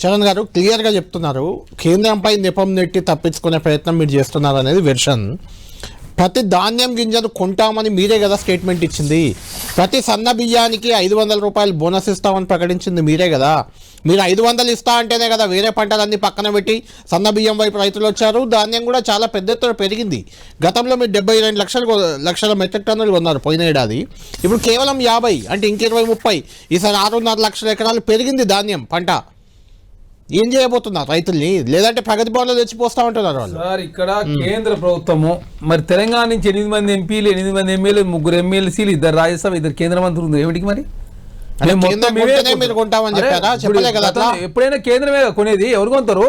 చరణ్ గారు క్లియర్ గా చెప్తున్నారు, కేంద్రంపై నెపం నెట్టి తప్పించుకునే ప్రయత్నం మీరు చేస్తున్నారు అనేది వెర్షన్. ప్రతి ధాన్యం గింజలు కొంటామని మీరే కదా స్టేట్మెంట్ ఇచ్చింది. ప్రతి సన్న బియ్యానికి 500 రూపాయలు బోనస్ ఇస్తామని ప్రకటించింది మీరే కదా. మీరు 500 ఇస్తా అంటేనే కదా వేరే పంటలన్నీ పక్కన పెట్టి సన్న బియ్యం వైపు రైతులు వచ్చారు. ధాన్యం కూడా చాలా పెద్ద ఎత్తున పెరిగింది. గతంలో మీరు 72 లక్షల మెట్రిక్ టన్నులు కొన్నారు పోయిన ఏడాది. ఇప్పుడు కేవలం 50, అంటే ఇంక 20-30, ఈసారి 6.5 లక్షల ఎకరాలు పెరిగింది ధాన్యం పంట. ఏం చేయబోతున్నారు రైతుల్ని? లేదంటే ప్రగతి భవన్లో తెచ్చిపోస్తా ఉంటున్నారు వాళ్ళు. సార్ ఇక్కడ కేంద్ర ప్రభుత్వము మరి తెలంగాణ నుంచి 8 మంది ఎంపీలు, 8 మంది ఎమ్మెల్యేలు, 3 ఎమ్మెల్సీలు, 2 రాజ్యసభ, 2 కేంద్ర మంత్రులు. ఏమిటికి మరి మీరు కొంటామని చెప్పారా? చెప్పలే కదా. ఎప్పుడైనా కేంద్రమే కొనేది. ఎవరు కొంటారు?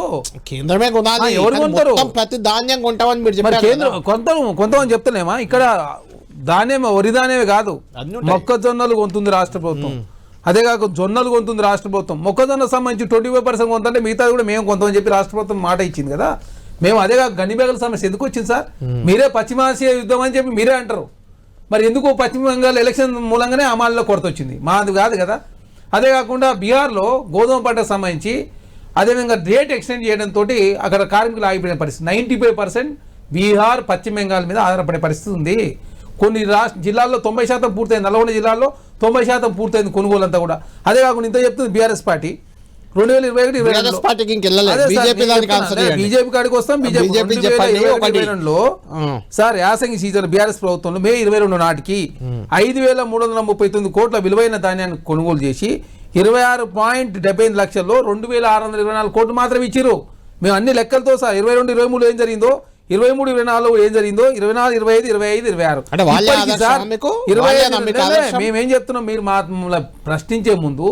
కేంద్రమే కొనాలి. ఎవరు కొంటారు? ప్రతి ధాన్యం కొంటామని మీరు చెప్పారు. కేంద్రం కొంతమని చెప్తున్నామా? ఇక్కడ ధాన్యం వరి ధాన్యమే కాదు, మొక్కజొన్నలు కొంటుంది రాష్ట్ర ప్రభుత్వం. అదే కాక జొన్నలు కొంటుంది రాష్ట్ర ప్రభుత్వం. మొక్కజొన్న సంబంధించి 25% కొంతంటే మిగతా కూడా మేము కొంతమని చెప్పి రాష్ట్ర ప్రభుత్వం మాట ఇచ్చింది కదా. మేము అదే కాక గనిబేగల సమస్య ఎందుకు వచ్చింది సార్? మీరే పశ్చిమాసియా యుద్ధం అని చెప్పి మీరే అంటారు. మరి ఎందుకు పశ్చిమ బెంగాల్ ఎలక్షన్ మూలంగానే అమల్లో కొరత వచ్చింది, మాది కాదు కదా. అదే కాకుండా బీహార్లో గోధుమ పంటకు సంబంధించి అదేవిధంగా డేట్ ఎక్స్టెండ్ చేయడంతో అక్కడ కార్మికులు ఆగిపోయిన పరిస్థితి. 95% బీహార్ పశ్చిమ బెంగాల్ మీద ఆధారపడే పరిస్థితి ఉంది. కొన్ని జిల్లాల్లో 90% పూర్తయింది. నల్గొండ జిల్లాలో 90% పూర్తయింది కొనుగోలు అంతా కూడా. అదే కాకుండా ఇంత చెప్తుంది బీఆర్ఎస్ పార్టీ 2021 బీజేపీ కాడికి వస్తాం. బీజేపీ 2022లో సార్ యాసంగి సీజన్ బీఆర్ఎస్ ప్రభుత్వంలో మే 22 నాటికి 5,339 కోట్ల విలువైన ధాన్యాన్ని కొనుగోలు చేసి 26.78 లక్షల్లో 2,624 కోట్లు మాత్రం ఇచ్చిరు. మేము అన్ని లెక్కలతో సార్ 22, 23 ఏం జరిగిందో, 23, 24 ఏం జరిగిందో, 24, 25, 25, 26 మేమేం చెప్తున్నాం? మీరు మమ్మల్ని ప్రశ్నించే ముందు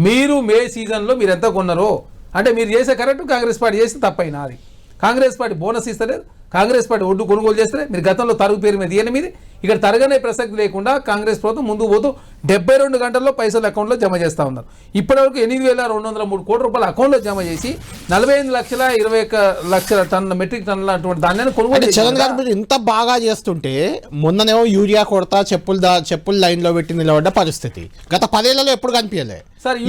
మీరు మే సీజన్లో మీరు ఎంత కొన్నారో అంటే మీరు చేసే కరెక్ట్, కాంగ్రెస్ పార్టీ చేస్తే తప్పైనా అది. కాంగ్రెస్ పార్టీ బోనస్ ఇస్తలేదు, కాంగ్రెస్ పార్టీ ఒడ్డు కొనుగోలు చేస్తే మీరు గతంలో తరుగు పేరు మీద ఇయన మీద ఇక్కడ తరగనే ప్రసక్తి లేకుండా కాంగ్రెస్ ప్రభుత్వం ముందుకు పోతూ 72 గంటల్లో పైసలు అకౌంట్లో జమ చేస్తూ ఉన్నారు. ఇప్పటివరకు 8,203 కోట్ల రూపాయలు అకౌంట్లో జమ చేసి 45,21,00,000 టన్నుల మెట్రిక్ టన్నుల అటువంటి ధాన్యాన్ని కొనుగోలు. చరణ్ గారు మీరు ఇంత బాగా చేస్తుంటే మొన్ననేమో యూరియా కొడతా చెప్పులు లైన్ లో పెట్టి నిలబడ్డ పరిస్థితి గత 10 ఏళ్లలో ఎప్పుడు కనిపించలే.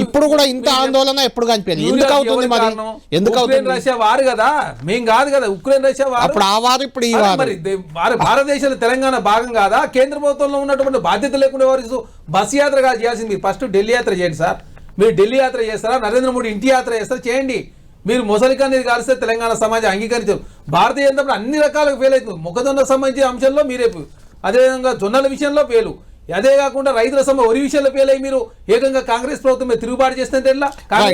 ఇప్పుడు కూడా ఇంత ఆందోళన ఎప్పుడు కనిపించలేదు. ఎందుకు అవుతుంది మరి? ఎందుకు అవుతుంది? రష్యా వారు కదా, మేం కాదు కదా. ఉక్రెయిన్ రష్యా వారు, అప్పుడు ఆ వారు, ఇప్పుడు ఈ వారు. భారతదేశంలో తెలంగాణ భాగం కాదా? కేంద్ర ప్రభుత్వంలో ఉన్నటువంటి బాధ్యత లేకుండా వారు బస్ యాత్ర కాదు చేయాల్సింది. మీరు ఫస్ట్ ఢిల్లీ యాత్ర చేయండి సార్. మీరు ఢిల్లీ యాత్ర చేస్తారా? నరేంద్ర మోడీ ఇంటి యాత్ర చేస్తారా? చేయండి. మీరు మొసలికాన్ని కాలిస్తే తెలంగాణ సమాజం అంగీకరించారు. భారతీయ జనతా పార్టీ అన్ని రకాలుగా ఫెయిల్ అవుతుంది. మొక్కజొన్న సంబంధించిన అంశంలో మీరే, అదేవిధంగా జొన్నల విషయంలో ఫెయిలు, అదే కాకుండా రైతుల వరి విషయంలో ఫెయిల్ అయ్యి మీరు ఏకంగా కాంగ్రెస్ ప్రభుత్వం మీద తిరుగుబాటు చేస్తే కాంగ్రెస్